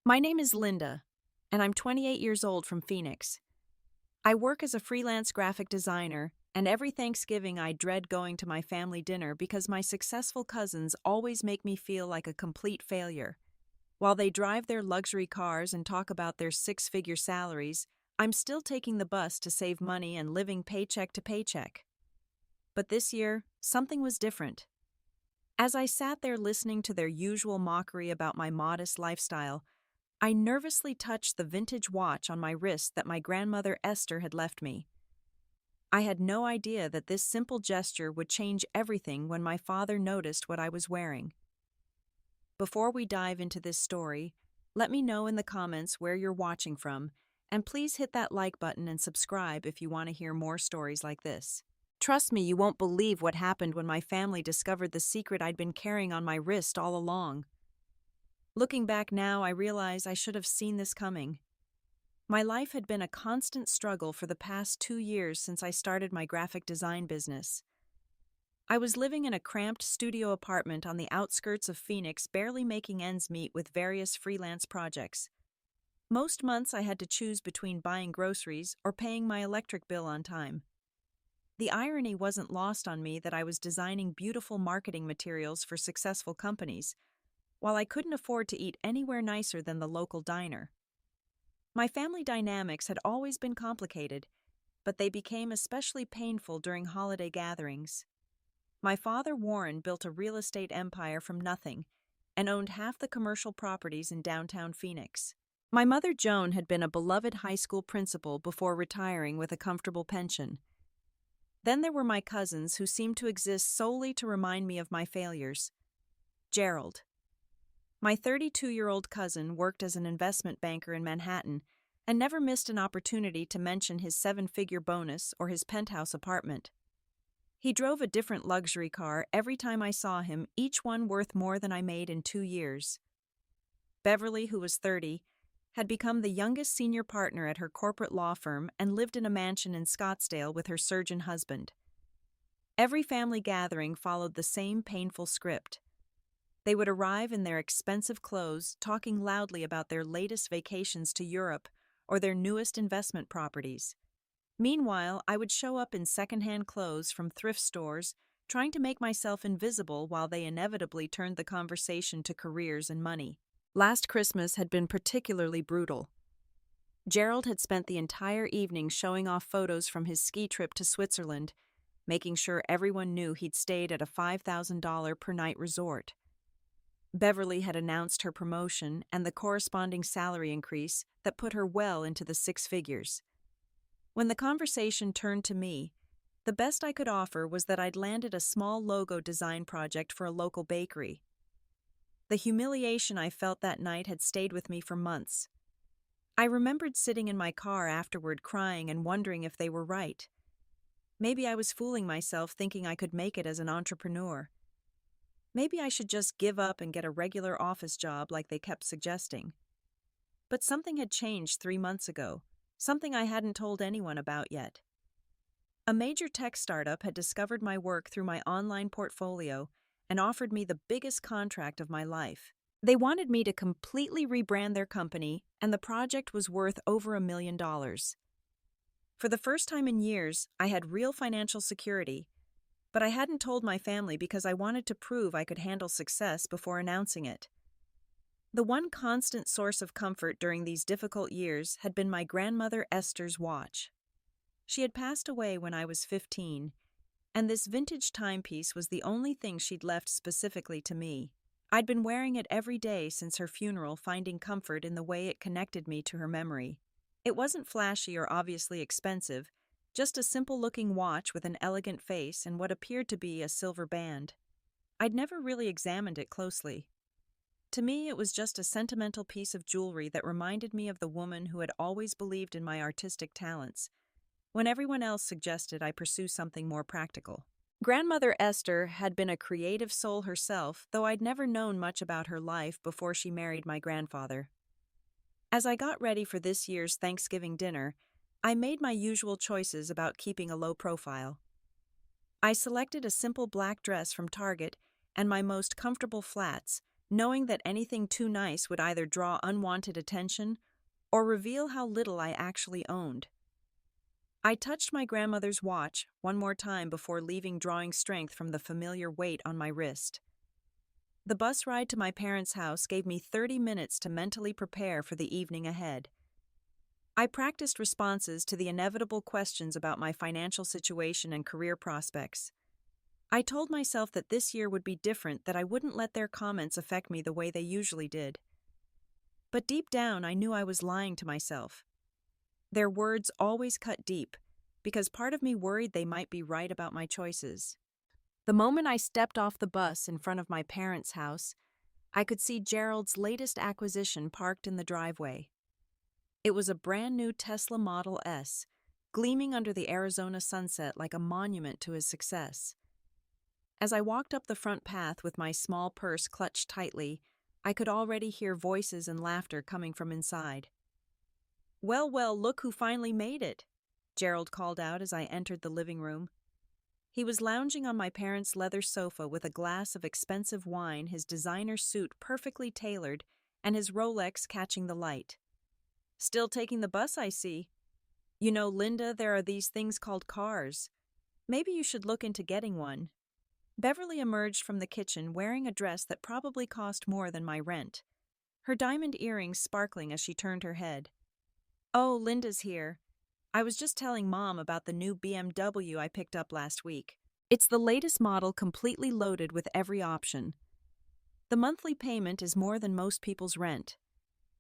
My name is Linda, and I'm 28 years old from Phoenix. I work as a freelance graphic designer, and every Thanksgiving I dread going to my family dinner because my successful cousins always make me feel like a complete failure. While they drive their luxury cars and talk about their six-figure salaries, I'm still taking the bus to save money and living paycheck to paycheck. But this year, something was different. As I sat there listening to their usual mockery about my modest lifestyle, I nervously touched the vintage watch on my wrist that my grandmother Esther had left me. I had no idea that this simple gesture would change everything when my father noticed what I was wearing. Before we dive into this story, let me know in the comments where you're watching from, and please hit that like button and subscribe if you want to hear more stories like this. Trust me, you won't believe what happened when my family discovered the secret I'd been carrying on my wrist all along. Looking back now, I realize I should have seen this coming. My life had been a constant struggle for the past 2 years since I started my graphic design business. I was living in a cramped studio apartment on the outskirts of Phoenix, barely making ends meet with various freelance projects. Most months I had to choose between buying groceries or paying my electric bill on time. The irony wasn't lost on me that I was designing beautiful marketing materials for successful companies, while I couldn't afford to eat anywhere nicer than the local diner. My family dynamics had always been complicated, but they became especially painful during holiday gatherings. My father, Warren, built a real estate empire from nothing and owned half the commercial properties in downtown Phoenix. My mother, Joan, had been a beloved high school principal before retiring with a comfortable pension. Then there were my cousins, who seemed to exist solely to remind me of my failures. Gerald, my 32-year-old cousin, worked as an investment banker in Manhattan and never missed an opportunity to mention his seven-figure bonus or his penthouse apartment. He drove a different luxury car every time I saw him, each one worth more than I made in 2 years. Beverly, who was 30, had become the youngest senior partner at her corporate law firm and lived in a mansion in Scottsdale with her surgeon husband. Every family gathering followed the same painful script. They would arrive in their expensive clothes, talking loudly about their latest vacations to Europe or their newest investment properties. Meanwhile, I would show up in secondhand clothes from thrift stores, trying to make myself invisible while they inevitably turned the conversation to careers and money. Last Christmas had been particularly brutal. Gerald had spent the entire evening showing off photos from his ski trip to Switzerland, making sure everyone knew he'd stayed at a $5,000 per night resort. Beverly had announced her promotion and the corresponding salary increase that put her well into the six figures. When the conversation turned to me, the best I could offer was that I'd landed a small logo design project for a local bakery. The humiliation I felt that night had stayed with me for months. I remembered sitting in my car afterward, crying and wondering if they were right. Maybe I was fooling myself, thinking I could make it as an entrepreneur. Maybe I should just give up and get a regular office job like they kept suggesting. But something had changed 3 months ago, something I hadn't told anyone about yet. A major tech startup had discovered my work through my online portfolio and offered me the biggest contract of my life. They wanted me to completely rebrand their company, and the project was worth over $1 million. For the first time in years, I had real financial security, but I hadn't told my family because I wanted to prove I could handle success before announcing it. The one constant source of comfort during these difficult years had been my grandmother Esther's watch. She had passed away when I was 15, and this vintage timepiece was the only thing she'd left specifically to me. I'd been wearing it every day since her funeral, finding comfort in the way it connected me to her memory. It wasn't flashy or obviously expensive, just a simple-looking watch with an elegant face and what appeared to be a silver band. I'd never really examined it closely. To me, it was just a sentimental piece of jewelry that reminded me of the woman who had always believed in my artistic talents, when everyone else suggested I pursue something more practical. Grandmother Esther had been a creative soul herself, though I'd never known much about her life before she married my grandfather. As I got ready for this year's Thanksgiving dinner, I made my usual choices about keeping a low profile. I selected a simple black dress from Target and my most comfortable flats, knowing that anything too nice would either draw unwanted attention or reveal how little I actually owned. I touched my grandmother's watch one more time before leaving, drawing strength from the familiar weight on my wrist. The bus ride to my parents' house gave me 30 minutes to mentally prepare for the evening ahead. I practiced responses to the inevitable questions about my financial situation and career prospects. I told myself that this year would be different, that I wouldn't let their comments affect me the way they usually did. But deep down, I knew I was lying to myself. Their words always cut deep, because part of me worried they might be right about my choices. The moment I stepped off the bus in front of my parents' house, I could see Gerald's latest acquisition parked in the driveway. It was a brand new Tesla Model S, gleaming under the Arizona sunset like a monument to his success. As I walked up the front path with my small purse clutched tightly, I could already hear voices and laughter coming from inside. "Well, well, look who finally made it," Gerald called out as I entered the living room. He was lounging on my parents' leather sofa with a glass of expensive wine, his designer suit perfectly tailored, and his Rolex catching the light. "Still taking the bus, I see. You know, Linda, there are these things called cars. Maybe you should look into getting one." Beverly emerged from the kitchen wearing a dress that probably cost more than my rent, her diamond earrings sparkling as she turned her head. "Oh, Linda's here. I was just telling Mom about the new BMW I picked up last week. It's the latest model, completely loaded with every option. The monthly payment is more than most people's rent.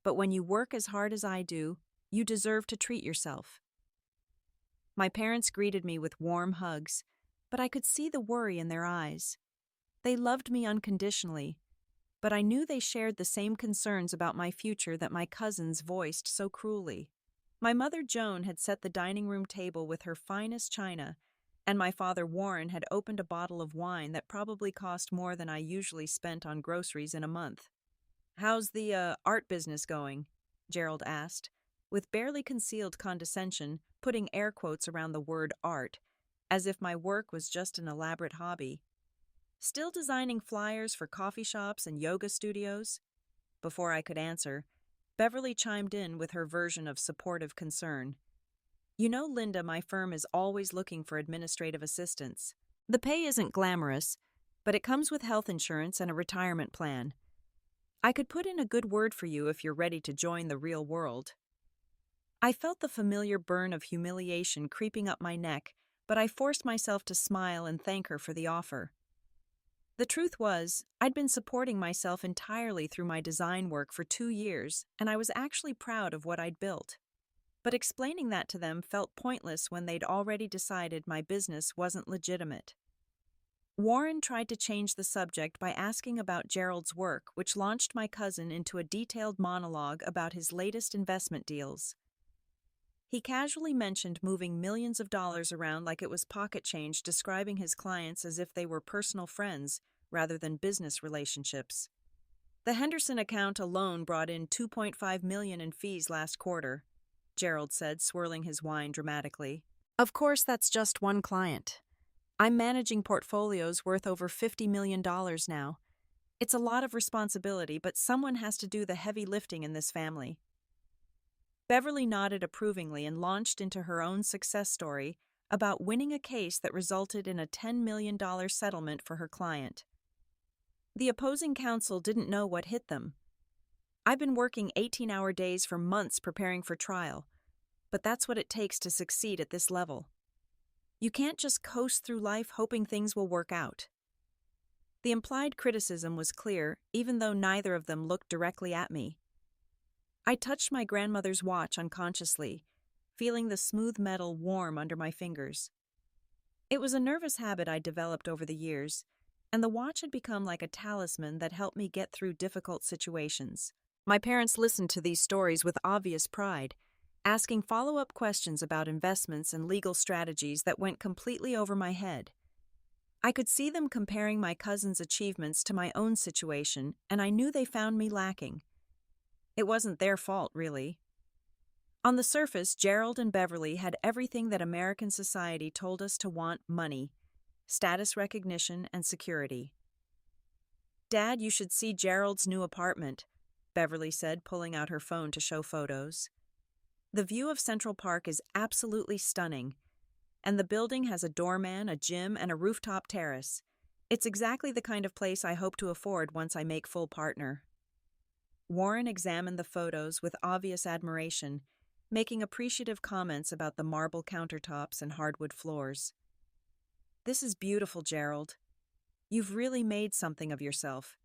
But when you work as hard as I do, you deserve to treat yourself." My parents greeted me with warm hugs, but I could see the worry in their eyes. They loved me unconditionally, but I knew they shared the same concerns about my future that my cousins voiced so cruelly. My mother Joan had set the dining room table with her finest china, and my father Warren had opened a bottle of wine that probably cost more than I usually spent on groceries in a month. "How's the art business going?" Gerald asked, with barely concealed condescension, putting air quotes around the word art, as if my work was just an elaborate hobby. "Still designing flyers for coffee shops and yoga studios?" Before I could answer, Beverly chimed in with her version of supportive concern. "You know, Linda, my firm is always looking for administrative assistants. The pay isn't glamorous, but it comes with health insurance and a retirement plan. I could put in a good word for you if you're ready to join the real world." I felt the familiar burn of humiliation creeping up my neck, but I forced myself to smile and thank her for the offer. The truth was, I'd been supporting myself entirely through my design work for 2 years, and I was actually proud of what I'd built. But explaining that to them felt pointless when they'd already decided my business wasn't legitimate. Warren tried to change the subject by asking about Gerald's work, which launched my cousin into a detailed monologue about his latest investment deals. He casually mentioned moving millions of dollars around like it was pocket change, describing his clients as if they were personal friends rather than business relationships. "The Henderson account alone brought in $2.5 million in fees last quarter," Gerald said, swirling his wine dramatically. "Of course, that's just one client. I'm managing portfolios worth over $50 million now. It's a lot of responsibility, but someone has to do the heavy lifting in this family." Beverly nodded approvingly and launched into her own success story about winning a case that resulted in a $10 million settlement for her client. The opposing counsel didn't know what hit them. "I've been working 18-hour days for months preparing for trial, but that's what it takes to succeed at this level. You can't just coast through life hoping things will work out." The implied criticism was clear, even though neither of them looked directly at me. I touched my grandmother's watch unconsciously, feeling the smooth metal warm under my fingers. It was a nervous habit I developed over the years, and the watch had become like a talisman that helped me get through difficult situations. My parents listened to these stories with obvious pride, asking follow-up questions about investments and legal strategies that went completely over my head. I could see them comparing my cousin's achievements to my own situation, and I knew they found me lacking. It wasn't their fault, really. On the surface, Gerald and Beverly had everything that American society told us to want: money, status recognition, and security. Dad, you should see Gerald's new apartment, Beverly said, pulling out her phone to show photos. The view of Central Park is absolutely stunning, and the building has a doorman, a gym, and a rooftop terrace. It's exactly the kind of place I hope to afford once I make full partner. Warren examined the photos with obvious admiration, making appreciative comments about the marble countertops and hardwood floors. This is beautiful, Gerald. You've really made something of yourself.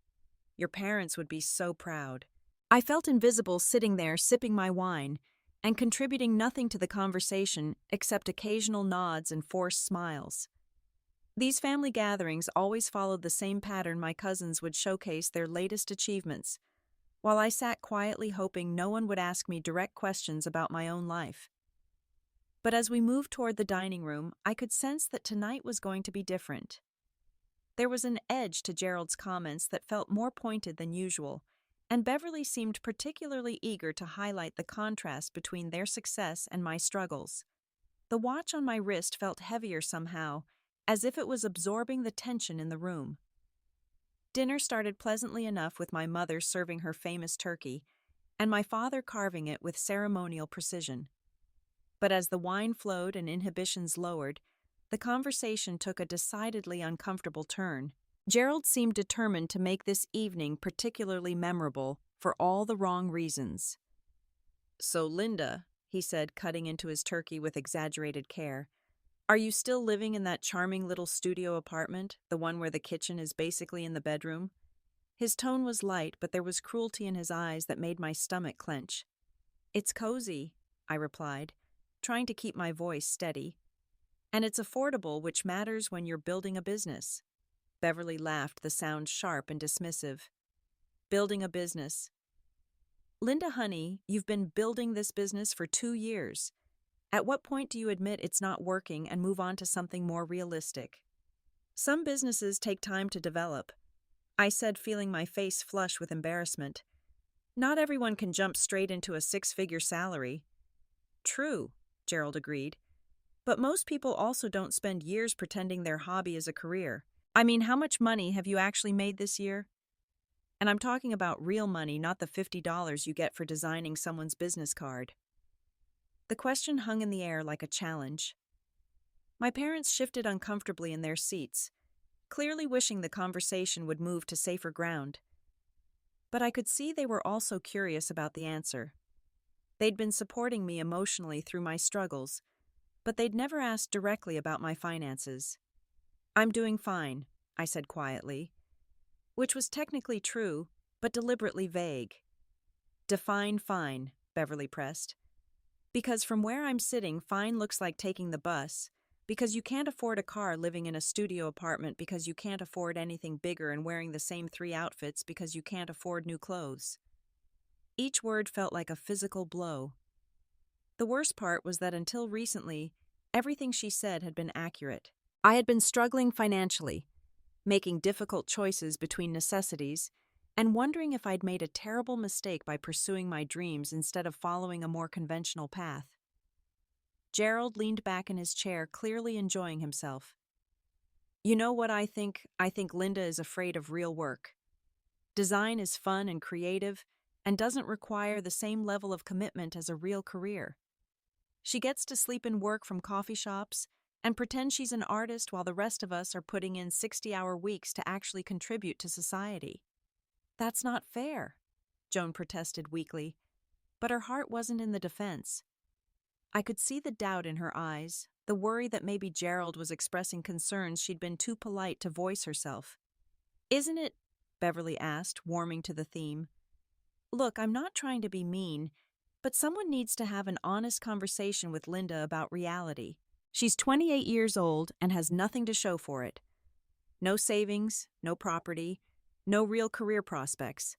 Your parents would be so proud. I felt invisible sitting there sipping my wine and contributing nothing to the conversation except occasional nods and forced smiles. These family gatherings always followed the same pattern. My cousins would showcase their latest achievements, while I sat quietly hoping no one would ask me direct questions about my own life. But as we moved toward the dining room, I could sense that tonight was going to be different. There was an edge to Gerald's comments that felt more pointed than usual, and Beverly seemed particularly eager to highlight the contrast between their success and my struggles. The watch on my wrist felt heavier somehow, as if it was absorbing the tension in the room. Dinner started pleasantly enough with my mother serving her famous turkey, and my father carving it with ceremonial precision. But as the wine flowed and inhibitions lowered, the conversation took a decidedly uncomfortable turn. Gerald seemed determined to make this evening particularly memorable for all the wrong reasons. "So, Linda," he said, cutting into his turkey with exaggerated care, "are you still living in that charming little studio apartment, the one where the kitchen is basically in the bedroom?" His tone was light, but there was cruelty in his eyes that made my stomach clench. "It's cozy," I replied, trying to keep my voice steady. "And it's affordable, which matters when you're building a business." Beverly laughed, the sound sharp and dismissive. "Building a business. Linda, honey, you've been building this business for 2 years. At what point do you admit it's not working and move on to something more realistic?" "Some businesses take time to develop," I said, feeling my face flush with embarrassment. "Not everyone can jump straight into a 6-figure salary." "True," Gerald agreed. "But most people also don't spend years pretending their hobby is a career. I mean, how much money have you actually made this year? And I'm talking about real money, not the $50 you get for designing someone's business card." The question hung in the air like a challenge. My parents shifted uncomfortably in their seats, clearly wishing the conversation would move to safer ground. But I could see they were also curious about the answer. They'd been supporting me emotionally through my struggles, but they'd never asked directly about my finances. "I'm doing fine," I said quietly, which was technically true, but deliberately vague. "Define fine," Beverly pressed. "Because from where I'm sitting, fine looks like taking the bus, because you can't afford a car, living in a studio apartment because you can't afford anything bigger, and wearing the same 3 outfits because you can't afford new clothes." Each word felt like a physical blow. The worst part was that until recently, everything she said had been accurate. I had been struggling financially, making difficult choices between necessities, and wondering if I'd made a terrible mistake by pursuing my dreams instead of following a more conventional path. Gerald leaned back in his chair, clearly enjoying himself. "You know what I think? I think Linda is afraid of real work. Design is fun and creative and doesn't require the same level of commitment as a real career. She gets to sleep and work from coffee shops and pretend she's an artist while the rest of us are putting in 60-hour weeks to actually contribute to society." "That's not fair," Joan protested weakly, but her heart wasn't in the defense. I could see the doubt in her eyes, the worry that maybe Gerald was expressing concerns she'd been too polite to voice herself. "Isn't it?" Beverly asked, warming to the theme. "Look, I'm not trying to be mean, but someone needs to have an honest conversation with Linda about reality. She's 28 years old and has nothing to show for it. No savings, no property, no real career prospects.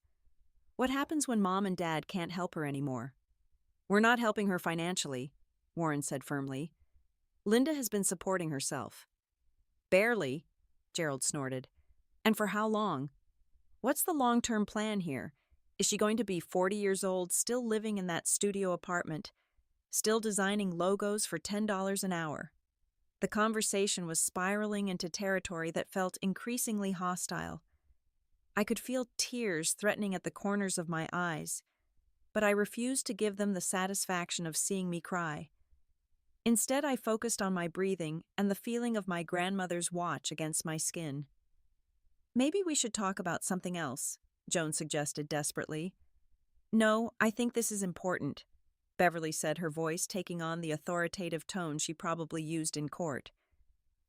What happens when Mom and Dad can't help her anymore?" "We're not helping her financially," Warren said firmly. "Linda has been supporting herself." "Barely," Gerald snorted. "And for how long? What's the long-term plan here? Is she going to be 40 years old, still living in that studio apartment, still designing logos for $10 an hour?" The conversation was spiraling into territory that felt increasingly hostile. I could feel tears threatening at the corners of my eyes, but I refused to give them the satisfaction of seeing me cry. Instead, I focused on my breathing and the feeling of my grandmother's watch against my skin. Maybe we should talk about something else, Joan suggested desperately. No, I think this is important, Beverly said, her voice taking on the authoritative tone she probably used in court.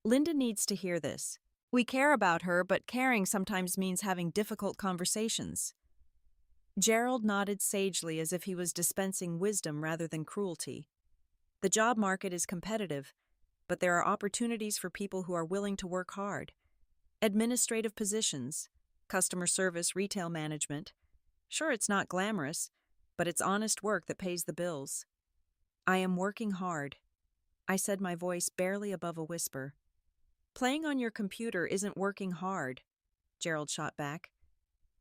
Linda needs to hear this. We care about her, but caring sometimes means having difficult conversations. Gerald nodded sagely as if he was dispensing wisdom rather than cruelty. The job market is competitive, but there are opportunities for people who are willing to work hard. Administrative positions, customer service, retail management. Sure, it's not glamorous, but it's honest work that pays the bills. I am working hard, I said, my voice barely above a whisper. Playing on your computer isn't working hard, Gerald shot back.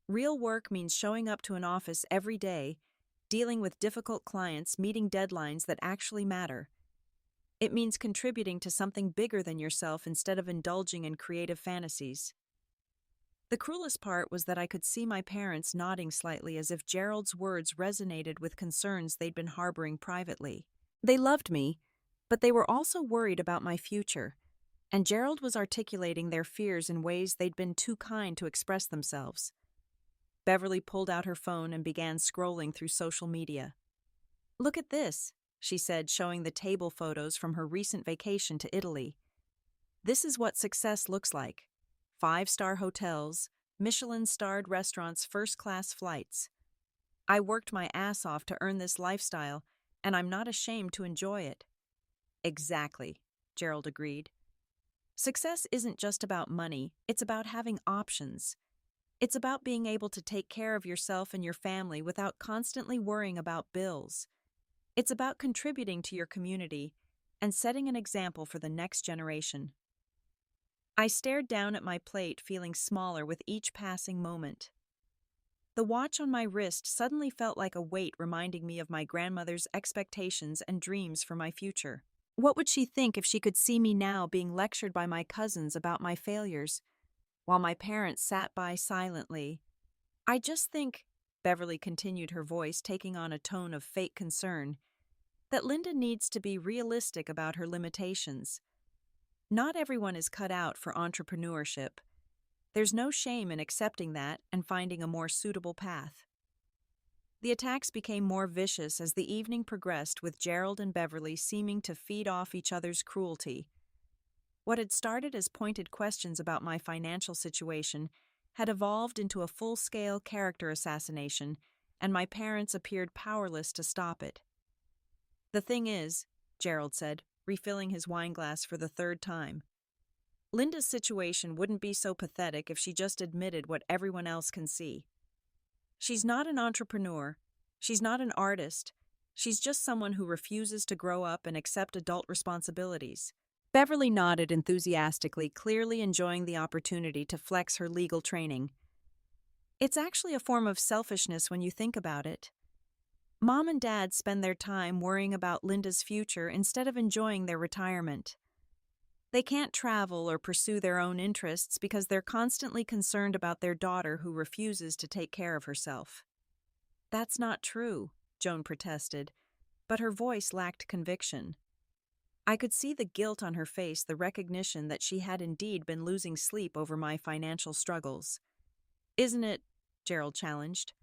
Real work means showing up to an office every day, dealing with difficult clients, meeting deadlines that actually matter. It means contributing to something bigger than yourself instead of indulging in creative fantasies. The cruelest part was that I could see my parents nodding slightly as if Gerald's words resonated with concerns they'd been harboring privately. They loved me, but they were also worried about my future, and Gerald was articulating their fears in ways they'd been too kind to express themselves. Beverly pulled out her phone and began scrolling through social media. Look at this, she said, showing the table photos from her recent vacation to Italy. This is what success looks like. 5-star hotels, Michelin-starred restaurants, first-class flights. I worked my ass off to earn this lifestyle, and I'm not ashamed to enjoy it. Exactly, Gerald agreed. Success isn't just about money, it's about having options. It's about being able to take care of yourself and your family without constantly worrying about bills. It's about contributing to your community and setting an example for the next generation. I stared down at my plate, feeling smaller with each passing moment. The watch on my wrist suddenly felt like a weight, reminding me of my grandmother's expectations and dreams for my future. What would she think if she could see me now being lectured by my cousins about my failures, while my parents sat by silently? I just think, Beverly continued, her voice taking on a tone of fake concern, that Linda needs to be realistic about her limitations. Not everyone is cut out for entrepreneurship. There's no shame in accepting that and finding a more suitable path. The attacks became more vicious as the evening progressed, with Gerald and Beverly seeming to feed off each other's cruelty. What had started as pointed questions about my financial situation had evolved into a full-scale character assassination, and my parents appeared powerless to stop it. The thing is, Gerald said, refilling his wineglass for the third time, Linda's situation wouldn't be so pathetic if she just admitted what everyone else can see. She's not an entrepreneur. She's not an artist. She's just someone who refuses to grow up and accept adult responsibilities. Beverly nodded enthusiastically, clearly enjoying the opportunity to flex her legal training. It's actually a form of selfishness when you think about it. Mom and Dad spend their time worrying about Linda's future instead of enjoying their retirement. They can't travel or pursue their own interests because they're constantly concerned about their daughter who refuses to take care of herself. That's not true, Joan protested, but her voice lacked conviction. I could see the guilt on her face, the recognition that she had indeed been losing sleep over my financial struggles. Isn't it? Gerald challenged.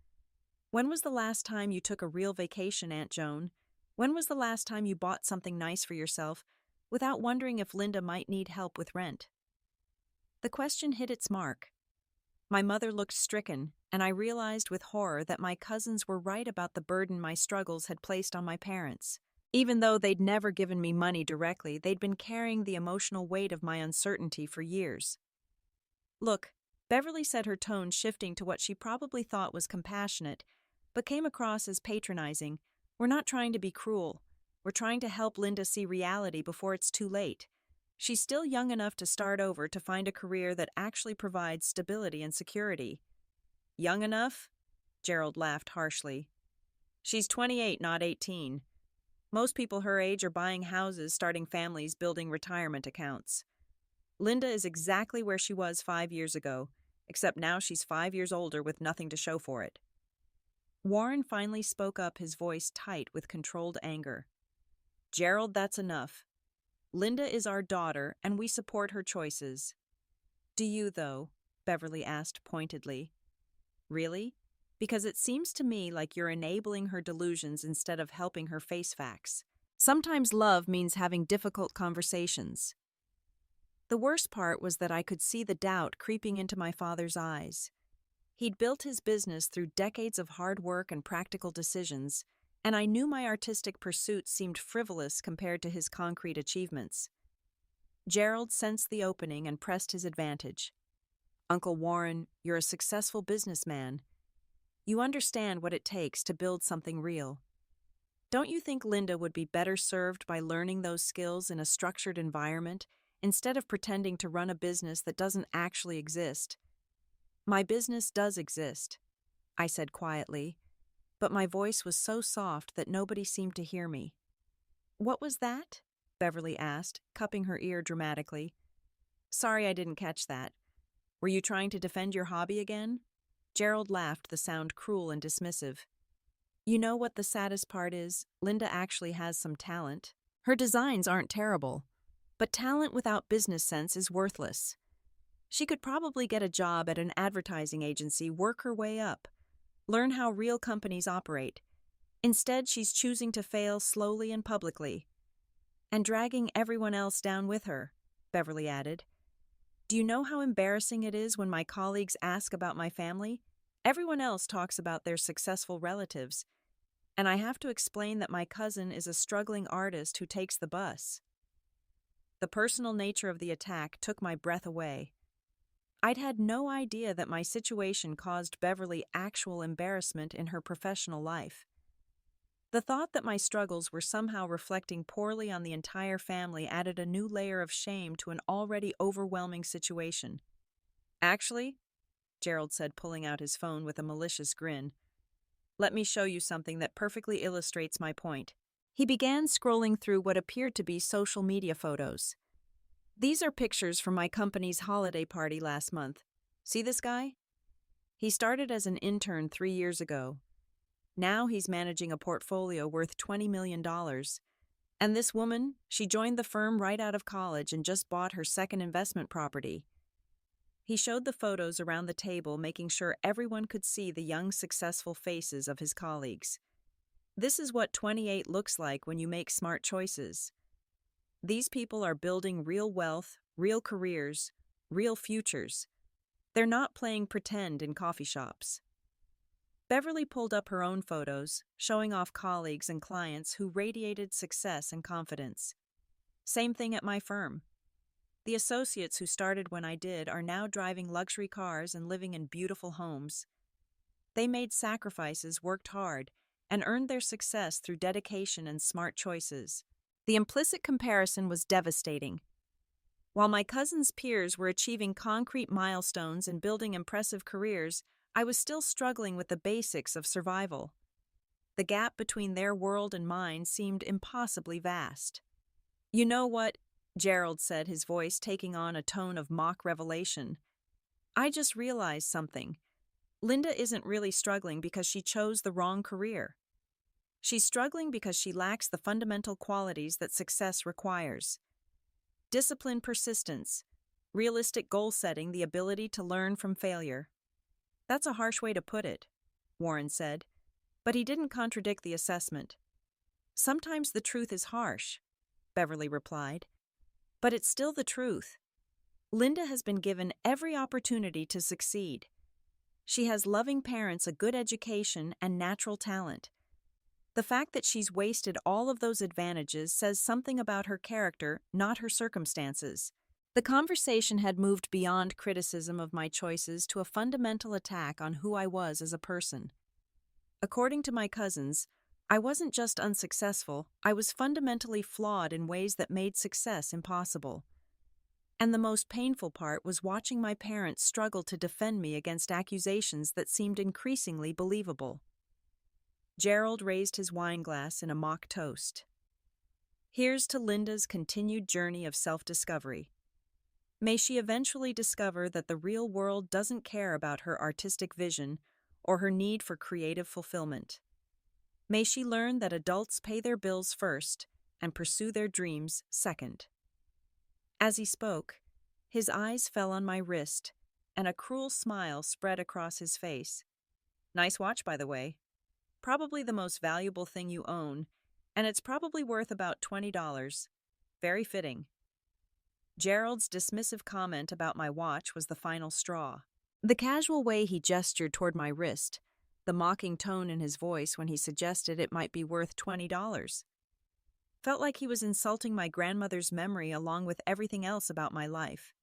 When was the last time you took a real vacation, Aunt Joan? When was the last time you bought something nice for yourself without wondering if Linda might need help with rent? The question hit its mark. My mother looked stricken, and I realized with horror that my cousins were right about the burden my struggles had placed on my parents. Even though they'd never given me money directly, they'd been carrying the emotional weight of my uncertainty for years. Look, Beverly said, her tone shifting to what she probably thought was compassionate, but came across as patronizing. We're not trying to be cruel. We're trying to help Linda see reality before it's too late. She's still young enough to start over, to find a career that actually provides stability and security. Young enough? Gerald laughed harshly. She's 28, not 18. Most people her age are buying houses, starting families, building retirement accounts. Linda is exactly where she was 5 years ago, except now she's 5 years older with nothing to show for it. Warren finally spoke up, his voice tight with controlled anger. Gerald, that's enough. Linda is our daughter, and we support her choices. Do you, though? Beverly asked pointedly. Really? Because it seems to me like you're enabling her delusions instead of helping her face facts. Sometimes love means having difficult conversations. The worst part was that I could see the doubt creeping into my father's eyes. He'd built his business through decades of hard work and practical decisions, and I knew my artistic pursuits seemed frivolous compared to his concrete achievements. Gerald sensed the opening and pressed his advantage. Uncle Warren, you're a successful businessman. You understand what it takes to build something real. Don't you think Linda would be better served by learning those skills in a structured environment instead of pretending to run a business that doesn't actually exist? My business does exist, I said quietly, but my voice was so soft that nobody seemed to hear me. What was that? Beverly asked, cupping her ear dramatically. Sorry, I didn't catch that. Were you trying to defend your hobby again? Gerald laughed, the sound cruel and dismissive. You know what the saddest part is? Linda actually has some talent. Her designs aren't terrible, but talent without business sense is worthless. She could probably get a job at an advertising agency, work her way up, learn how real companies operate. Instead, she's choosing to fail slowly and publicly, and dragging everyone else down with her, Beverly added. Do you know how embarrassing it is when my colleagues ask about my family? Everyone else talks about their successful relatives, and I have to explain that my cousin is a struggling artist who takes the bus. The personal nature of the attack took my breath away. I'd had no idea that my situation caused Beverly actual embarrassment in her professional life. The thought that my struggles were somehow reflecting poorly on the entire family added a new layer of shame to an already overwhelming situation. Actually, Gerald said, pulling out his phone with a malicious grin, let me show you something that perfectly illustrates my point. He began scrolling through what appeared to be social media photos. These are pictures from my company's holiday party last month. See this guy? He started as an intern 3 years ago. Now he's managing a portfolio worth $20 million. And this woman, she joined the firm right out of college and just bought her second investment property. He showed the photos around the table, making sure everyone could see the young, successful faces of his colleagues. This is what 28 looks like when you make smart choices. These people are building real wealth, real careers, real futures. They're not playing pretend in coffee shops. Beverly pulled up her own photos, showing off colleagues and clients who radiated success and confidence. Same thing at my firm. The associates who started when I did are now driving luxury cars and living in beautiful homes. They made sacrifices, worked hard, and earned their success through dedication and smart choices. The implicit comparison was devastating. While my cousin's peers were achieving concrete milestones and building impressive careers, I was still struggling with the basics of survival. The gap between their world and mine seemed impossibly vast. You know what? Gerald said, his voice taking on a tone of mock revelation. I just realized something. Linda isn't really struggling because she chose the wrong career. She's struggling because she lacks the fundamental qualities that success requires. Discipline, persistence, realistic goal setting, the ability to learn from failure. That's a harsh way to put it, Warren said, but he didn't contradict the assessment. Sometimes the truth is harsh, Beverly replied, but it's still the truth. Linda has been given every opportunity to succeed. She has loving parents, a good education, and natural talent. The fact that she's wasted all of those advantages says something about her character, not her circumstances. The conversation had moved beyond criticism of my choices to a fundamental attack on who I was as a person. According to my cousins, I wasn't just unsuccessful, I was fundamentally flawed in ways that made success impossible. And the most painful part was watching my parents struggle to defend me against accusations that seemed increasingly believable. Gerald raised his wine glass in a mock toast. Here's to Linda's continued journey of self-discovery. May she eventually discover that the real world doesn't care about her artistic vision or her need for creative fulfillment. May she learn that adults pay their bills first and pursue their dreams second. As he spoke, his eyes fell on my wrist, and a cruel smile spread across his face. Nice watch, by the way. Probably the most valuable thing you own, and it's probably worth about $20. Very fitting. Gerald's dismissive comment about my watch was the final straw. The casual way he gestured toward my wrist, the mocking tone in his voice when he suggested it might be worth $20, felt like he was insulting my grandmother's memory along with everything else about my life.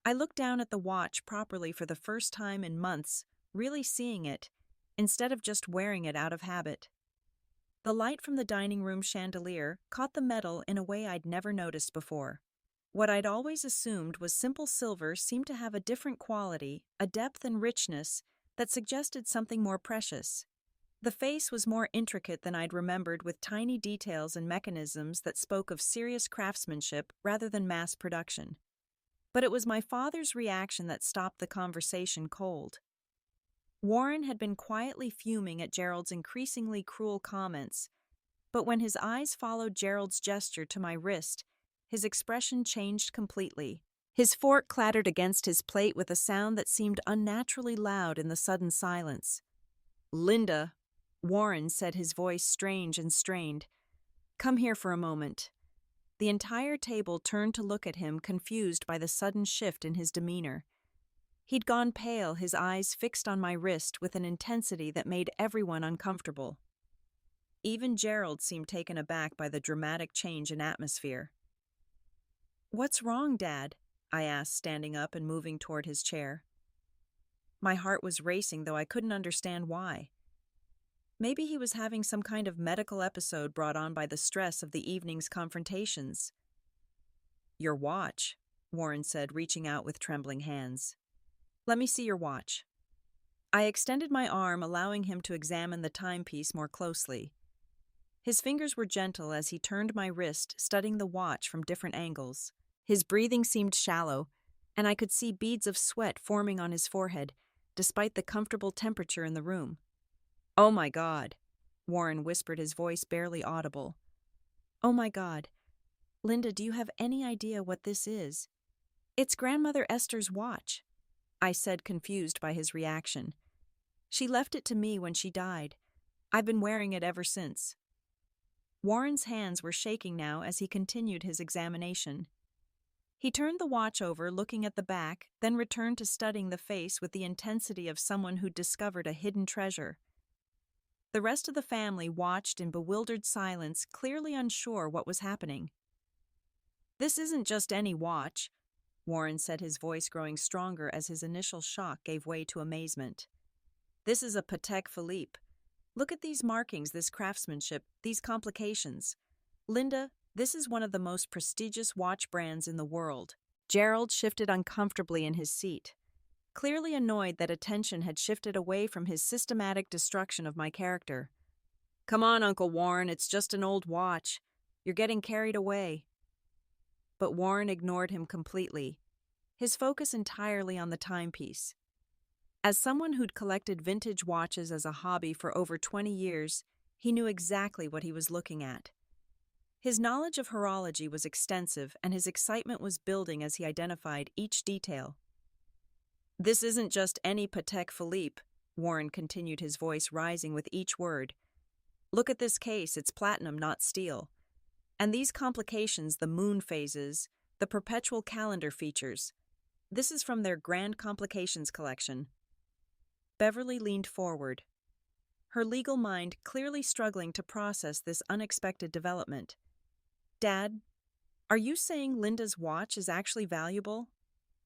I looked down at the watch properly for the first time in months, really seeing it, instead of just wearing it out of habit. The light from the dining room chandelier caught the metal in a way I'd never noticed before. What I'd always assumed was simple silver seemed to have a different quality, a depth and richness that suggested something more precious. The face was more intricate than I'd remembered, with tiny details and mechanisms that spoke of serious craftsmanship rather than mass production. But it was my father's reaction that stopped the conversation cold. Warren had been quietly fuming at Gerald's increasingly cruel comments, but when his eyes followed Gerald's gesture to my wrist, his expression changed completely. His fork clattered against his plate with a sound that seemed unnaturally loud in the sudden silence. "Linda," Warren said, his voice strange and strained. "Come here for a moment." The entire table turned to look at him, confused by the sudden shift in his demeanor. He'd gone pale, his eyes fixed on my wrist with an intensity that made everyone uncomfortable. Even Gerald seemed taken aback by the dramatic change in atmosphere. "What's wrong, Dad?" I asked, standing up and moving toward his chair. My heart was racing, though I couldn't understand why. Maybe he was having some kind of medical episode brought on by the stress of the evening's confrontations. "Your watch," Warren said, reaching out with trembling hands. "Let me see your watch." I extended my arm, allowing him to examine the timepiece more closely. His fingers were gentle as he turned my wrist, studying the watch from different angles. His breathing seemed shallow, and I could see beads of sweat forming on his forehead, despite the comfortable temperature in the room. "Oh my God," Warren whispered, his voice barely audible. "Oh my God. Linda, do you have any idea what this is?" "It's Grandmother Esther's watch," I said, confused by his reaction. "She left it to me when she died. I've been wearing it ever since." Warren's hands were shaking now as he continued his examination. He turned the watch over, looking at the back, then returned to studying the face with the intensity of someone who'd discovered a hidden treasure. The rest of the family watched in bewildered silence, clearly unsure what was happening. "This isn't just any watch," Warren said, his voice growing stronger as his initial shock gave way to amazement. "This is a Patek Philippe. Look at these markings, this craftsmanship, these complications. Linda, this is one of the most prestigious watch brands in the world." Gerald shifted uncomfortably in his seat, clearly annoyed that attention had shifted away from his systematic destruction of my character. "Come on, Uncle Warren, it's just an old watch. You're getting carried away." But Warren ignored him completely, his focus entirely on the timepiece. As someone who'd collected vintage watches as a hobby for over 20 years, he knew exactly what he was looking at. His knowledge of horology was extensive, and his excitement was building as he identified each detail. "This isn't just any Patek Philippe," Warren continued, his voice rising with each word. "Look at this case, it's platinum, not steel. And these complications, the moon phases, the perpetual calendar features. This is from their Grand Complications collection." Beverly leaned forward, her legal mind clearly struggling to process this unexpected development. "Dad, are you saying Linda's watch is actually valuable?"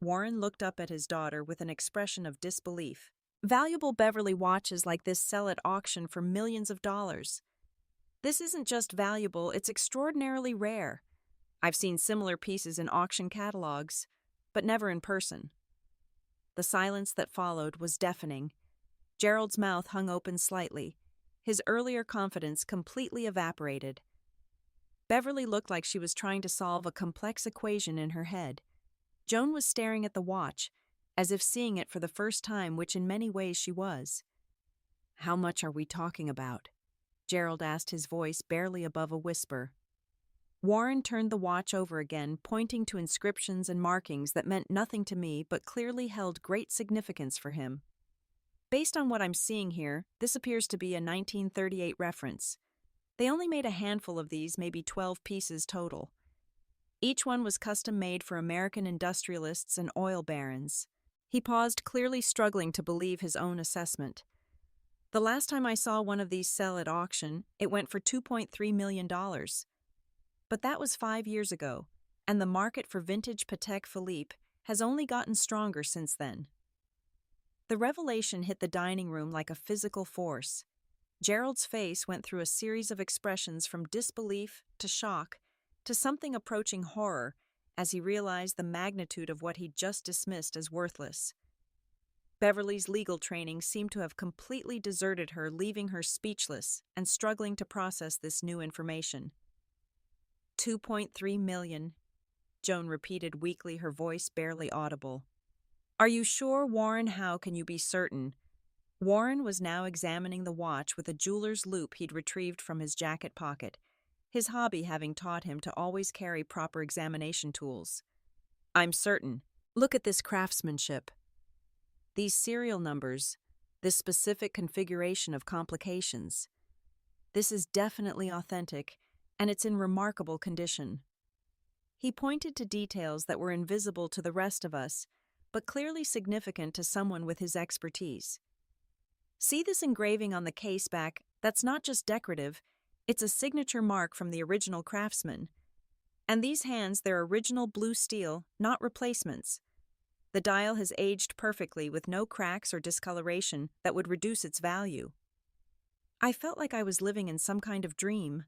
Warren looked up at his daughter with an expression of disbelief. "Valuable Beverly watches like this sell at auction for millions of dollars. This isn't just valuable, it's extraordinarily rare. I've seen similar pieces in auction catalogs, but never in person." The silence that followed was deafening. Gerald's mouth hung open slightly, his earlier confidence completely evaporated. Beverly looked like she was trying to solve a complex equation in her head. Joan was staring at the watch, as if seeing it for the first time, which in many ways she was. "How much are we talking about?" Gerald asked, his voice barely above a whisper. Warren turned the watch over again, pointing to inscriptions and markings that meant nothing to me but clearly held great significance for him. "Based on what I'm seeing here, this appears to be a 1938 reference. They only made a handful of these, maybe 12 pieces total. Each one was custom-made for American industrialists and oil barons." He paused, clearly struggling to believe his own assessment. "The last time I saw one of these sell at auction, it went for $2.3 million. But that was 5 years ago, and the market for vintage Patek Philippe has only gotten stronger since then." The revelation hit the dining room like a physical force. Gerald's face went through a series of expressions from disbelief to shock to something approaching horror as he realized the magnitude of what he'd just dismissed as worthless. Beverly's legal training seemed to have completely deserted her, leaving her speechless and struggling to process this new information. $2.3 million, Joan repeated weakly, her voice barely audible. "Are you sure, Warren? How can you be certain?" Warren was now examining the watch with a jeweler's loupe he'd retrieved from his jacket pocket, his hobby having taught him to always carry proper examination tools. "I'm certain. Look at this craftsmanship. These serial numbers, this specific configuration of complications. This is definitely authentic, and it's in remarkable condition." He pointed to details that were invisible to the rest of us, but clearly significant to someone with his expertise. "See this engraving on the case back? That's not just decorative, it's a signature mark from the original craftsman. And these hands, they're original blue steel, not replacements. The dial has aged perfectly with no cracks or discoloration that would reduce its value." I felt like I was living in some kind of dream.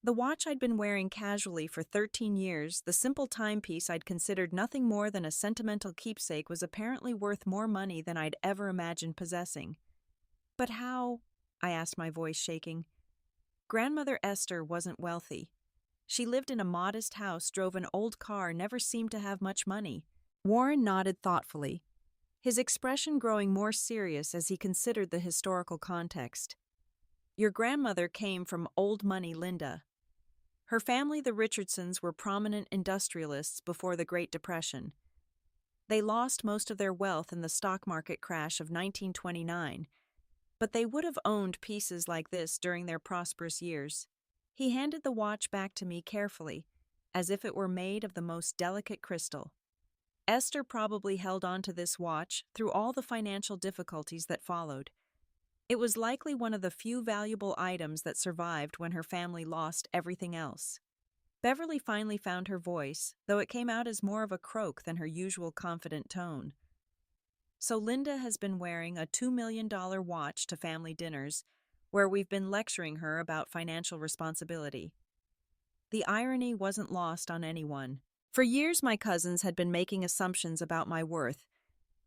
The watch I'd been wearing casually for 13 years, the simple timepiece I'd considered nothing more than a sentimental keepsake, was apparently worth more money than I'd ever imagined possessing. "But how?" I asked, my voice shaking. "Grandmother Esther wasn't wealthy. She lived in a modest house, drove an old car, never seemed to have much money." Warren nodded thoughtfully, his expression growing more serious as he considered the historical context. "Your grandmother came from old money Linda. Her family, the Richardsons, were prominent industrialists before the Great Depression. They lost most of their wealth in the stock market crash of 1929, but they would have owned pieces like this during their prosperous years." He handed the watch back to me carefully, as if it were made of the most delicate crystal. "Esther probably held on to this watch through all the financial difficulties that followed. It was likely one of the few valuable items that survived when her family lost everything else." Beverly finally found her voice, though it came out as more of a croak than her usual confident tone. "So Linda has been wearing a $2 million watch to family dinners, where we've been lecturing her about financial responsibility." The irony wasn't lost on anyone. For years, my cousins had been making assumptions about my worth,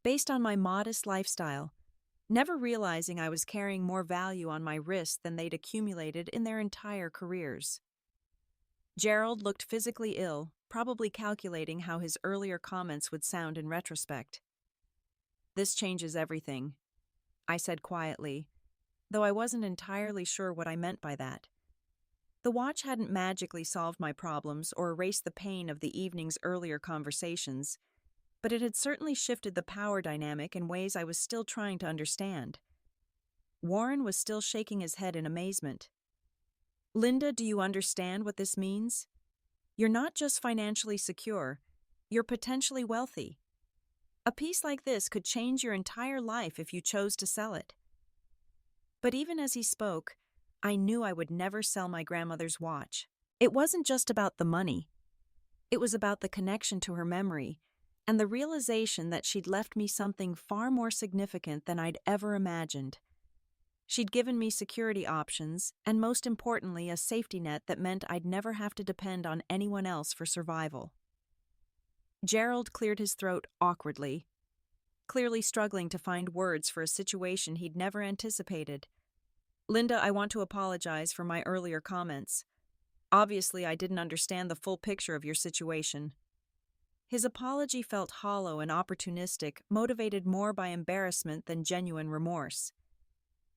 based on my modest lifestyle, never realizing I was carrying more value on my wrist than they'd accumulated in their entire careers. Gerald looked physically ill, probably calculating how his earlier comments would sound in retrospect. "This changes everything," I said quietly, though I wasn't entirely sure what I meant by that. The watch hadn't magically solved my problems or erased the pain of the evening's earlier conversations, but it had certainly shifted the power dynamic in ways I was still trying to understand. Warren was still shaking his head in amazement. "Linda, do you understand what this means? You're not just financially secure, you're potentially wealthy. A piece like this could change your entire life if you chose to sell it." But even as he spoke, I knew I would never sell my grandmother's watch. It wasn't just about the money. It was about the connection to her memory and the realization that she'd left me something far more significant than I'd ever imagined. She'd given me security options, and most importantly, a safety net that meant I'd never have to depend on anyone else for survival. Gerald cleared his throat awkwardly, clearly struggling to find words for a situation he'd never anticipated. "Linda, I want to apologize for my earlier comments. Obviously, I didn't understand the full picture of your situation." His apology felt hollow and opportunistic, motivated more by embarrassment than genuine remorse.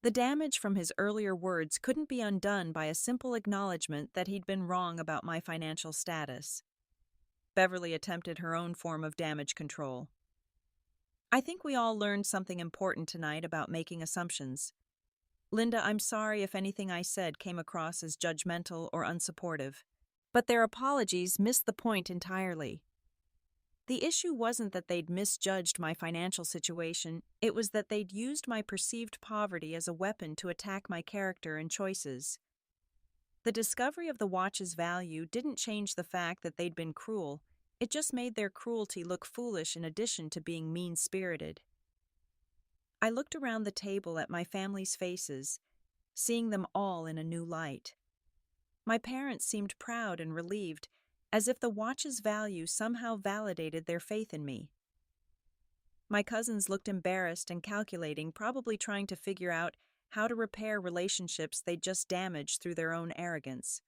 The damage from his earlier words couldn't be undone by a simple acknowledgement that he'd been wrong about my financial status. Beverly attempted her own form of damage control. I think we all learned something important tonight about making assumptions. Linda, I'm sorry if anything I said came across as judgmental or unsupportive. But their apologies missed the point entirely. The issue wasn't that they'd misjudged my financial situation, it was that they'd used my perceived poverty as a weapon to attack my character and choices. The discovery of the watch's value didn't change the fact that they'd been cruel, it just made their cruelty look foolish in addition to being mean-spirited. I looked around the table at my family's faces, seeing them all in a new light. My parents seemed proud and relieved, as if the watch's value somehow validated their faith in me. My cousins looked embarrassed and calculating, probably trying to figure out how to repair relationships they'd just damaged through their own arrogance.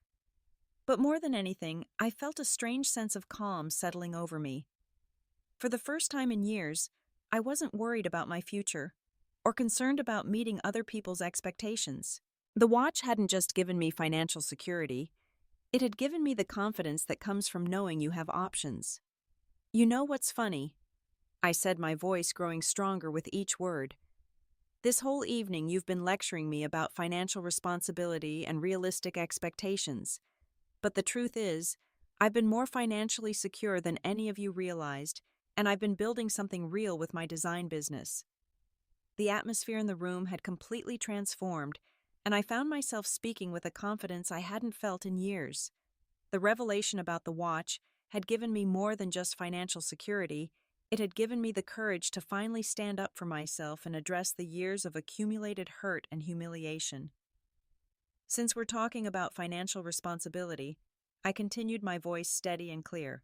But more than anything, I felt a strange sense of calm settling over me. For the first time in years, I wasn't worried about my future, or concerned about meeting other people's expectations. The watch hadn't just given me financial security, it had given me the confidence that comes from knowing you have options. You know what's funny? I said, my voice growing stronger with each word. This whole evening you've been lecturing me about financial responsibility and realistic expectations. But the truth is, I've been more financially secure than any of you realized, and I've been building something real with my design business. The atmosphere in the room had completely transformed, and I found myself speaking with a confidence I hadn't felt in years. The revelation about the watch had given me more than just financial security, it had given me the courage to finally stand up for myself and address the years of accumulated hurt and humiliation. Since we're talking about financial responsibility, I continued, my voice steady and clear.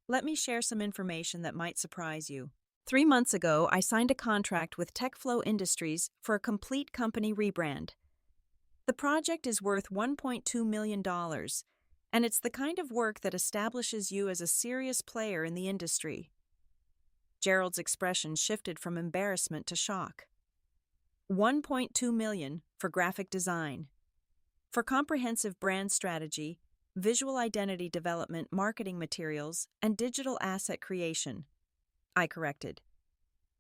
Let me share some information that might surprise you. 3 months ago, I signed a contract with TechFlow Industries for a complete company rebrand. The project is worth $1.2 million, and it's the kind of work that establishes you as a serious player in the industry. Gerald's expression shifted from embarrassment to shock. $1.2 million for graphic design. For comprehensive brand strategy, visual identity development, marketing materials, and digital asset creation. I corrected.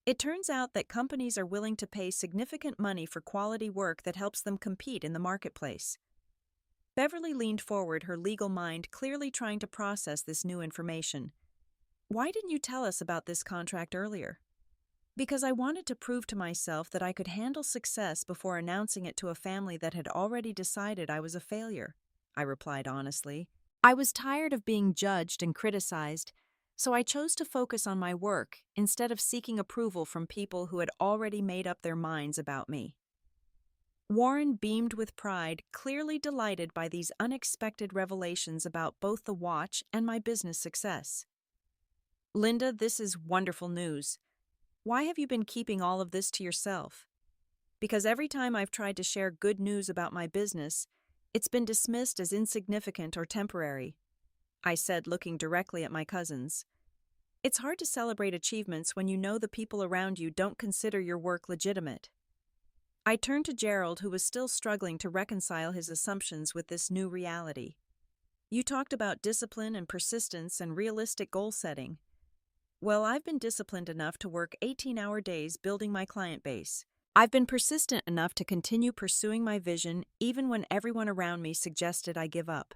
It turns out that companies are willing to pay significant money for quality work that helps them compete in the marketplace. Beverly leaned forward, her legal mind clearly trying to process this new information. Why didn't you tell us about this contract earlier? Because I wanted to prove to myself that I could handle success before announcing it to a family that had already decided I was a failure, I replied honestly. I was tired of being judged and criticized, so I chose to focus on my work instead of seeking approval from people who had already made up their minds about me. Warren beamed with pride, clearly delighted by these unexpected revelations about both the watch and my business success. Linda, this is wonderful news. Why have you been keeping all of this to yourself? Because every time I've tried to share good news about my business, it's been dismissed as insignificant or temporary, I said, looking directly at my cousins. It's hard to celebrate achievements when you know the people around you don't consider your work legitimate. I turned to Gerald, who was still struggling to reconcile his assumptions with this new reality. You talked about discipline and persistence and realistic goal setting. Well, I've been disciplined enough to work 18-hour days building my client base. I've been persistent enough to continue pursuing my vision even when everyone around me suggested I give up.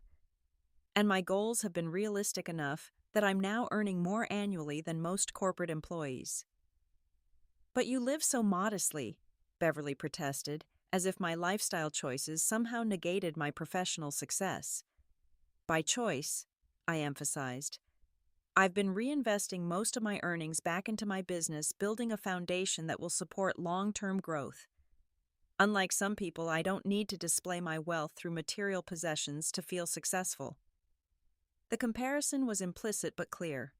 And my goals have been realistic enough that I'm now earning more annually than most corporate employees. But you live so modestly, Beverly protested, as if my lifestyle choices somehow negated my professional success. By choice, I emphasized. I've been reinvesting most of my earnings back into my business, building a foundation that will support long-term growth. Unlike some people, I don't need to display my wealth through material possessions to feel successful. The comparison was implicit but clear.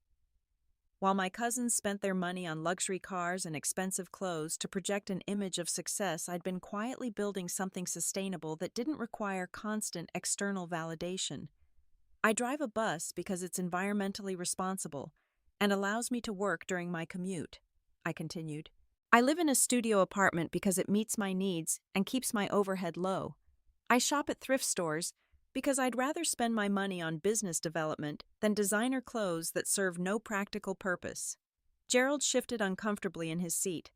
While my cousins spent their money on luxury cars and expensive clothes to project an image of success, I'd been quietly building something sustainable that didn't require constant external validation. I drive a bus because it's environmentally responsible and allows me to work during my commute, I continued. I live in a studio apartment because it meets my needs and keeps my overhead low. I shop at thrift stores because I'd rather spend my money on business development than designer clothes that serve no practical purpose. Gerald shifted uncomfortably in his seat,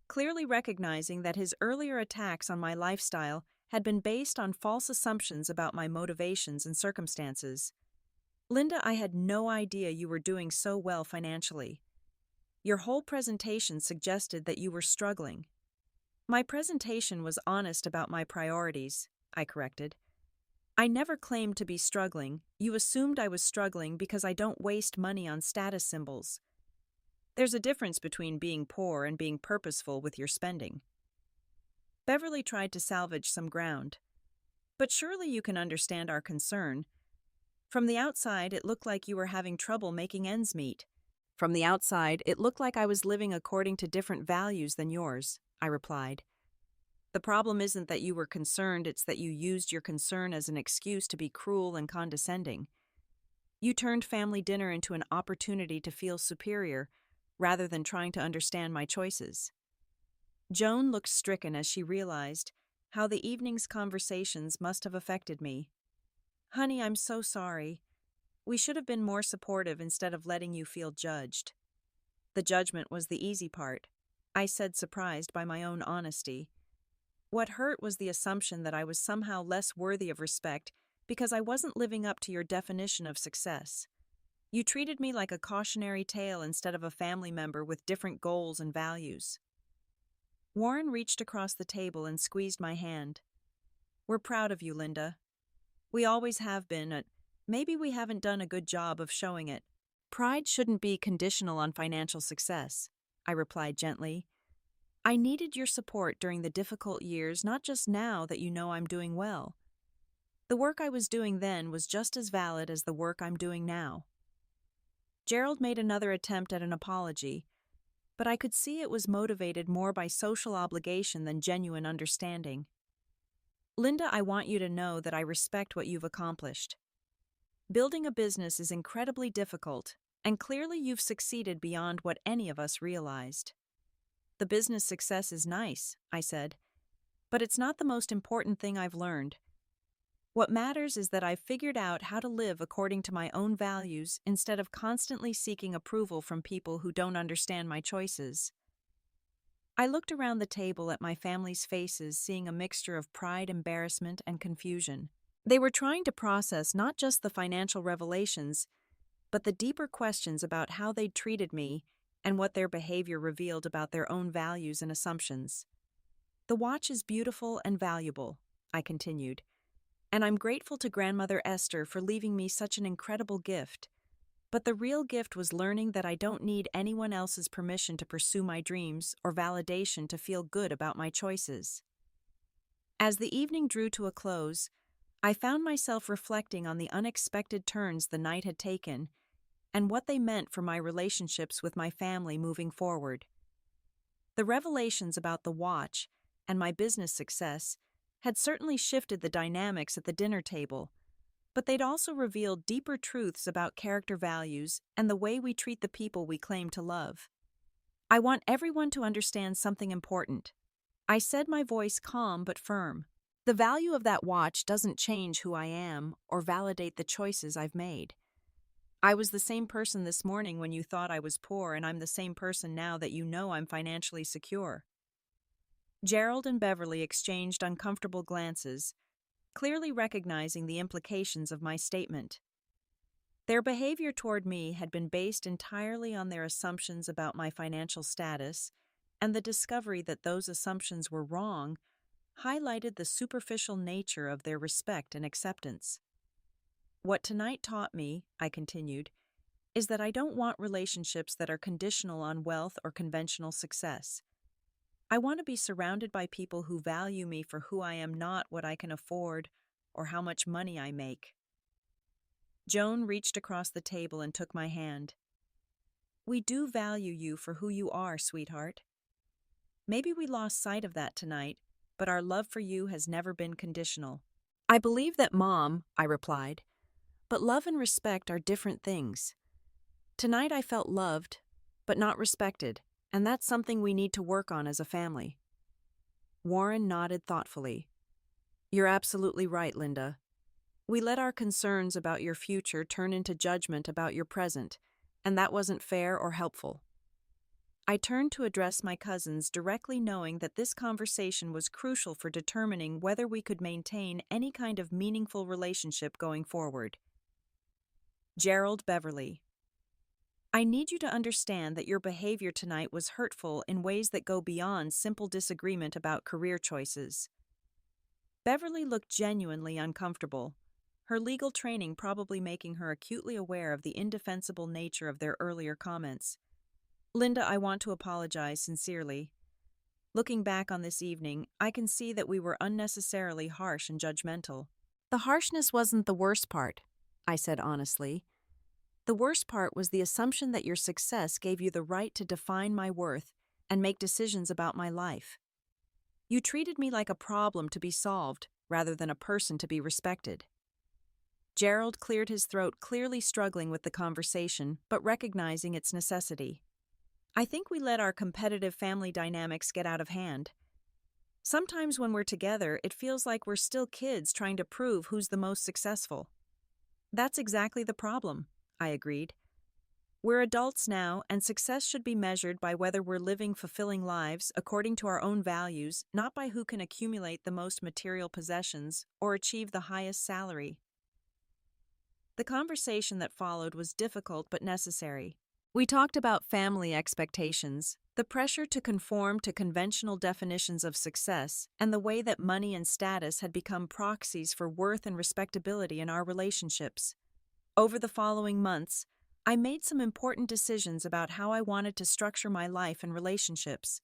clearly recognizing that his earlier attacks on my lifestyle had been based on false assumptions about my motivations and circumstances. Linda, I had no idea you were doing so well financially. Your whole presentation suggested that you were struggling. My presentation was honest about my priorities, I corrected. I never claimed to be struggling. You assumed I was struggling because I don't waste money on status symbols. There's a difference between being poor and being purposeful with your spending. Beverly tried to salvage some ground. But surely you can understand our concern. From the outside, it looked like you were having trouble making ends meet. From the outside, it looked like I was living according to different values than yours, I replied. The problem isn't that you were concerned, it's that you used your concern as an excuse to be cruel and condescending. You turned family dinner into an opportunity to feel superior, rather than trying to understand my choices. Joan looked stricken as she realized how the evening's conversations must have affected me. Honey, I'm so sorry. We should have been more supportive instead of letting you feel judged. The judgment was the easy part, I said, surprised by my own honesty. What hurt was the assumption that I was somehow less worthy of respect because I wasn't living up to your definition of success. You treated me like a cautionary tale instead of a family member with different goals and values. Warren reached across the table and squeezed my hand. We're proud of you, Linda. We always have been. Maybe we haven't done a good job of showing it. Pride shouldn't be conditional on financial success, I replied gently. I needed your support during the difficult years, not just now that you know I'm doing well. The work I was doing then was just as valid as the work I'm doing now. Gerald made another attempt at an apology, but I could see it was motivated more by social obligation than genuine understanding. Linda, I want you to know that I respect what you've accomplished. Building a business is incredibly difficult, and clearly you've succeeded beyond what any of us realized. The business success is nice, I said, but it's not the most important thing I've learned. What matters is that I've figured out how to live according to my own values instead of constantly seeking approval from people who don't understand my choices. I looked around the table at my family's faces, seeing a mixture of pride, embarrassment, and confusion. They were trying to process not just the financial revelations, but the deeper questions about how they'd treated me and what their behavior revealed about their own values and assumptions. The watch is beautiful and valuable, I continued, and I'm grateful to Grandmother Esther for leaving me such an incredible gift. But the real gift was learning that I don't need anyone else's permission to pursue my dreams or validation to feel good about my choices. As the evening drew to a close, I found myself reflecting on the unexpected turns the night had taken and what they meant for my relationships with my family moving forward. The revelations about the watch and my business success had certainly shifted the dynamics at the dinner table, but they'd also revealed deeper truths about character values and the way we treat the people we claim to love. I want everyone to understand something important. I said, my voice calm but firm. The value of that watch doesn't change who I am or validate the choices I've made. I was the same person this morning when you thought I was poor, and I'm the same person now that you know I'm financially secure. Gerald and Beverly exchanged uncomfortable glances, clearly recognizing the implications of my statement. Their behavior toward me had been based entirely on their assumptions about my financial status, and the discovery that those assumptions were wrong highlighted the superficial nature of their respect and acceptance. What tonight taught me, I continued, is that I don't want relationships that are conditional on wealth or conventional success. I want to be surrounded by people who value me for who I am, not what I can afford or how much money I make. Joan reached across the table and took my hand. We do value you for who you are, sweetheart. Maybe we lost sight of that tonight, but our love for you has never been conditional. I believe that, Mom, I replied, But love and respect are different things. Tonight I felt loved, but not respected, and that's something we need to work on as a family. Warren nodded thoughtfully. You're absolutely right, Linda. We let our concerns about your future turn into judgment about your present, and that wasn't fair or helpful. I turned to address my cousins, directly knowing that this conversation was crucial for determining whether we could maintain any kind of meaningful relationship going forward. Gerald Beverly. I need you to understand that your behavior tonight was hurtful in ways that go beyond simple disagreement about career choices. Beverly looked genuinely uncomfortable, her legal training probably making her acutely aware of the indefensible nature of their earlier comments. Linda, I want to apologize sincerely. Looking back on this evening, I can see that we were unnecessarily harsh and judgmental. The harshness wasn't the worst part, I said honestly. The worst part was the assumption that your success gave you the right to define my worth and make decisions about my life. You treated me like a problem to be solved rather than a person to be respected. Gerald cleared his throat, clearly struggling with the conversation, but recognizing its necessity. I think we let our competitive family dynamics get out of hand. Sometimes when we're together, it feels like we're still kids trying to prove who's the most successful. That's exactly the problem, I agreed. We're adults now, and success should be measured by whether we're living fulfilling lives according to our own values, not by who can accumulate the most material possessions or achieve the highest salary. The conversation that followed was difficult but necessary. We talked about family expectations, the pressure to conform to conventional definitions of success, and the way that money and status had become proxies for worth and respectability in our relationships. Over the following months, I made some important decisions about how I wanted to structure my life and relationships.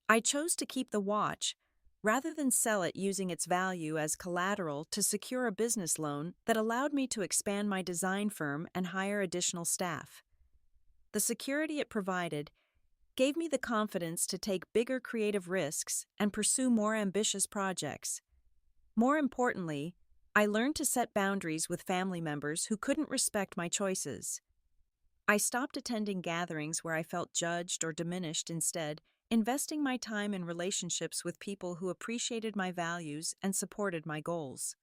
I chose to keep the watch, rather than sell it using its value as collateral to secure a business loan that allowed me to expand my design firm and hire additional staff. The security it provided gave me the confidence to take bigger creative risks and pursue more ambitious projects. More importantly, I learned to set boundaries with family members who couldn't respect my choices. I stopped attending gatherings where I felt judged or diminished, instead, investing my time in relationships with people who appreciated my values and supported my goals.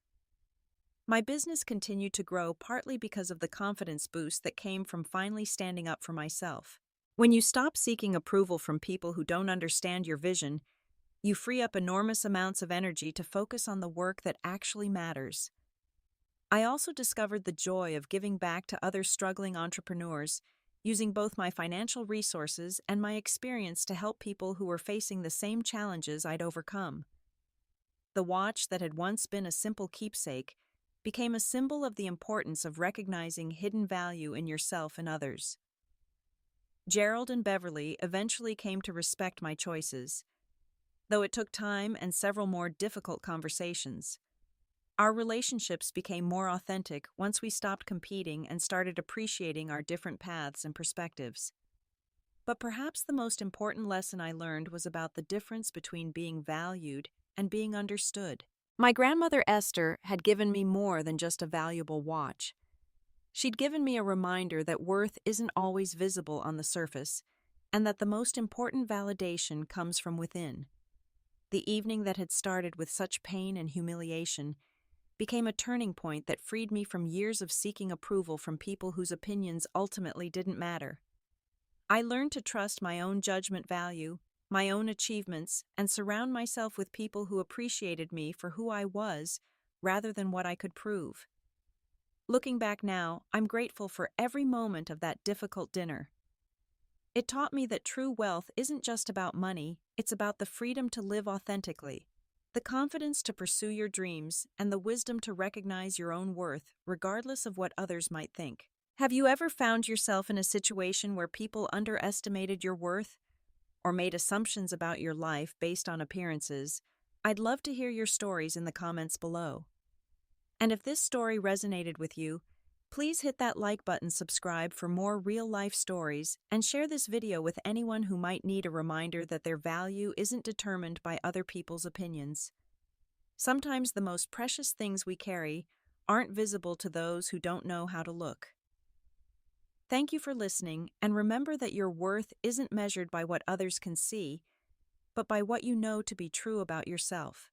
My business continued to grow partly because of the confidence boost that came from finally standing up for myself. When you stop seeking approval from people who don't understand your vision, you free up enormous amounts of energy to focus on the work that actually matters. I also discovered the joy of giving back to other struggling entrepreneurs, using both my financial resources and my experience to help people who were facing the same challenges I'd overcome. The watch that had once been a simple keepsake became a symbol of the importance of recognizing hidden value in yourself and others. Gerald and Beverly eventually came to respect my choices, though it took time and several more difficult conversations. Our relationships became more authentic once we stopped competing and started appreciating our different paths and perspectives. But perhaps the most important lesson I learned was about the difference between being valued and being understood. My grandmother Esther had given me more than just a valuable watch. She'd given me a reminder that worth isn't always visible on the surface, and that the most important validation comes from within. The evening that had started with such pain and humiliation became a turning point that freed me from years of seeking approval from people whose opinions ultimately didn't matter. I learned to trust my own judgment value, my own achievements, and surround myself with people who appreciated me for who I was rather than what I could prove. Looking back now, I'm grateful for every moment of that difficult dinner. It taught me that true wealth isn't just about money, it's about the freedom to live authentically, the confidence to pursue your dreams, and the wisdom to recognize your own worth, regardless of what others might think. Have you ever found yourself in a situation where people underestimated your worth or made assumptions about your life based on appearances? I'd love to hear your stories in the comments below. And if this story resonated with you, please hit that like button, subscribe for more real-life stories, and share this video with anyone who might need a reminder that their value isn't determined by other people's opinions. Sometimes the most precious things we carry aren't visible to those who don't know how to look. Thank you for listening, and remember that your worth isn't measured by what others can see, but by what you know to be true about yourself.